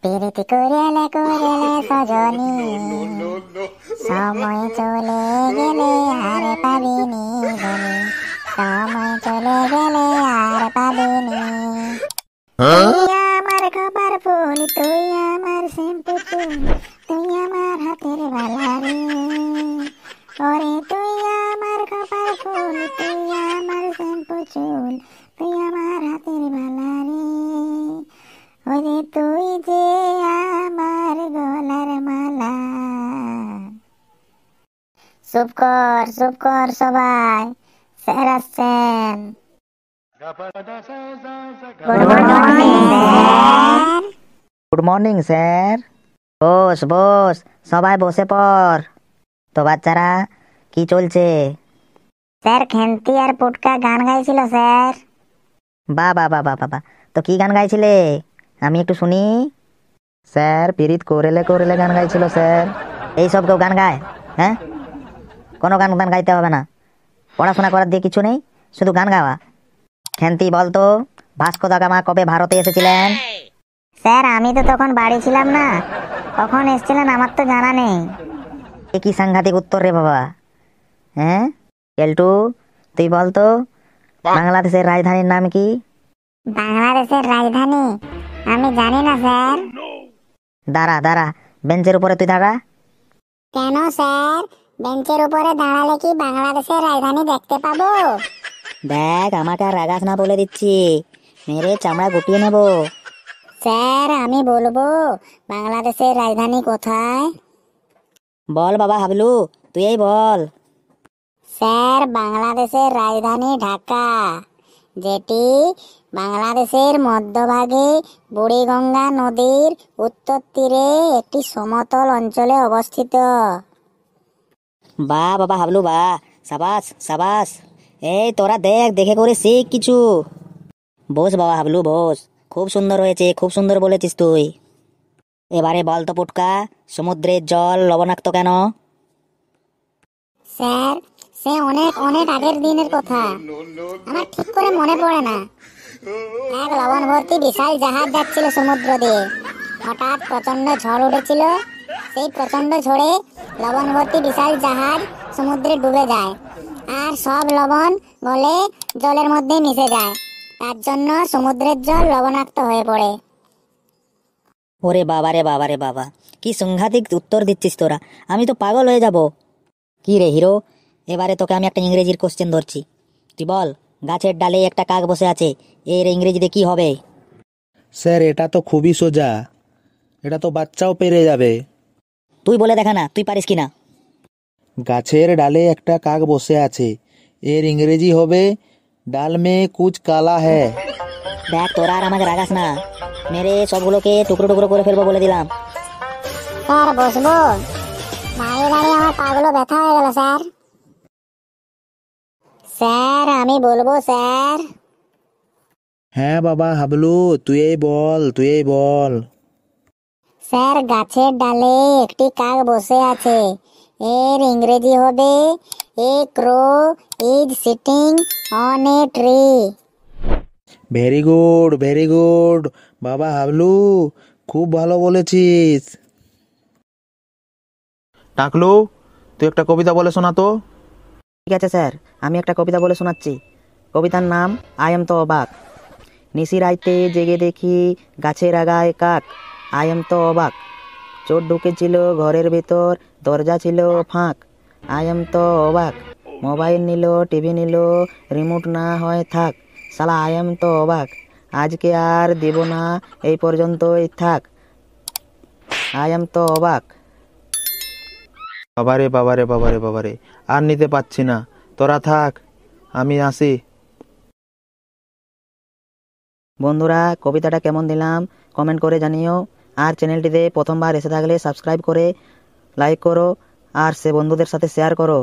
পিরিতি করেলে করেলে সজনী, সময় চলে গেলে আর পাবিনি ধনী, সময় চলে গেলে আর পাবিনি। তুই আমার খবর ফুল, তুই আমার শ্যাম্পু চুল, তুই আমার হাতের বালারি। ওরে তুই আমার খবর ফুল, তুই আমার শ্যাম্পু চুল, তুই আমার হাতের বালারি। ওরে তুই যে আমার গলার মালা। চুপ কর সবাই, স্যার আসছেন। Good morning sir. বস বস, সবাই বসে পড়। তো বাচ্চারা কি চলছে? স্যার খেন্তি আর পুটকা গান গাইছিল স্যার। বা বা বা বা বাবা, তো কি গান গাইছিলে আমি একটু শুনি। স্যার পিরিত কোরেলে কোরেলে গান গাইছিল স্যার। এইসব কেউ গান গায়? হ্যাঁ, কোনো গান গান গাইতে হবে না, পড়াশোনা করার দিয়ে কিছু নেই, শুধু গান গাওয়া। খেন্তি বলতো, ভাস্কো দা গামা কবে ভারতে এসেছিলেন? স্যার আমি তো তখন বাড়ি ছিলাম না, কখন এসেছিলেন আমার তো জানা নেই। এ কি সাংঘাতিক উত্তর রে বাবা। হ্যাঁ কেলটু, তুই বলতো বাংলাদেশের রাজধানীর নাম কি? বাংলাদেশের রাজধানী আমি জানি না স্যার। দাঁড়া দাঁড়া, বেঞ্চের উপরে তুই দাঁড়া। কেন স্যার, বেঞ্চের উপরে দাঁড়ালে কি বাংলাদেশের রাজধানী দেখতে পাবো? দেখ, আমাকে আর রাগাস না, বলে দিচ্ছি, মেরে চামড়া গুটিয়ে নেব। স্যার আমি বলবো বাংলাদেশের রাজধানী কোথায়? বল বাবা হাবলু, তুই এই বল। স্যার বাংলাদেশের রাজধানী ঢাকা, যেটি বাংলাদেশের মধ্যভাগে বুড়িগঙ্গা নদীর উত্তর তীরে একটি সমতল অঞ্চলে অবস্থিত। বা বাবা হাবলু বা, সাবাস সাবাস। এই তোরা দেখ, দেখে করে শিখ কিছু। বস বাবা হাবলু বস, খুব সুন্দর হয়েছে, খুব সুন্দর বলেছিস তুই। এবারে বল তো পুটকা, সমুদ্রের জল লবণাক্ত কেন? স্যার সে অনেক অনেক আগের দিনের কথা, আমার ঠিক করে মনে পড়ে না। এক লবণ ভর্তি বিশাল জাহাজ যাচ্ছিল সমুদ্র দিয়ে, হঠাৎ প্রচন্ড ঝড় উঠেছিল। সেই প্রচন্ড ঝড়ে লবণ ভর্তি বিশাল জাহাজ সমুদ্রে ডুবে যায়, আর সব লবণ গলে জলের মধ্যে মিশে যায়। তার জন্য সমুদ্রের জল লবণাক্ত হয়ে পড়ে। ওরে বাবা রে বাবা রে বাবা, কি সাংঘাতিক উত্তর দিচ্ছিস তোরা, আমি তো পাগল হয়ে যাব। কি রে হিরো, এবারে তোকে আমি একটা ইংরেজির কোশ্চেন ধরছি, তুই বল, গাছের ডালে একটা কাক বসে আছে, এর ইংরেজিতে কি হবে? স্যার এটা তো খুবই সোজা, এটা তো বাচ্চাও পেরে যাবে। তুই বলে দেখা না, তুই পারিস কিনা। গাছের ডালে একটা কাক বসে আছে, এর ইংরেজি হবে ডাল মে কুচ কালা হ্যায়। দেখ তোরা আর আমাকে রাগাস না, মেরে সবগুলোকে টুকরো টুকরো করে ফেলবো বলে দিলাম। স্যার বসবো? দাঁড়িয়ে দাঁড়িয়ে আমার পাগুলো ব্যথা হয়ে গেল স্যার। স্যার আমি বলবো স্যার। হ্যাঁ বাবা হাবলু, তুই এই বল, তুই এই বল। স্যার গাছের ডালে একটি কাক বসে আছে, এর ইংরেজি হবে a crow is sitting on a tree. Very good বাবা হাবলু, খুব ভালো বলেছিস। টাকলু, তুই একটা কবিতা বলে শোনা তো। ঠিক আছে স্যার, আমি একটা কবিতা বলে শোনাচ্ছি। কবিতার নাম আই এম তো অবাক। নিশি রাইতে জেগে দেখি গাছের আগায় কাক, আই এম তো অবাক। চোর ঢুকেছিল ঘরের ভেতর, দরজা ছিল ফাঁক, আই এম তো অবাক। মোবাইল নিল, টিভি নিল, রিমোট না হয় থাক, শালা আই এম তো অবাক। আজকে আর দেব না, এই পর্যন্তই থাক, আই এম তো অবাক। বাবারে বাবারে বাবারে বাবারে, আর নিতে পারছি না, তোরা থাক, আমি আসি। বন্ধুরা কবিতাটা কেমন দিলাম কমেন্ট করে জানিও, আর চ্যানেলটিতে প্রথমবার এসে থাকলে সাবস্ক্রাইব করে লাইক করো, আর সে বন্ধুদের সাথে শেয়ার করো।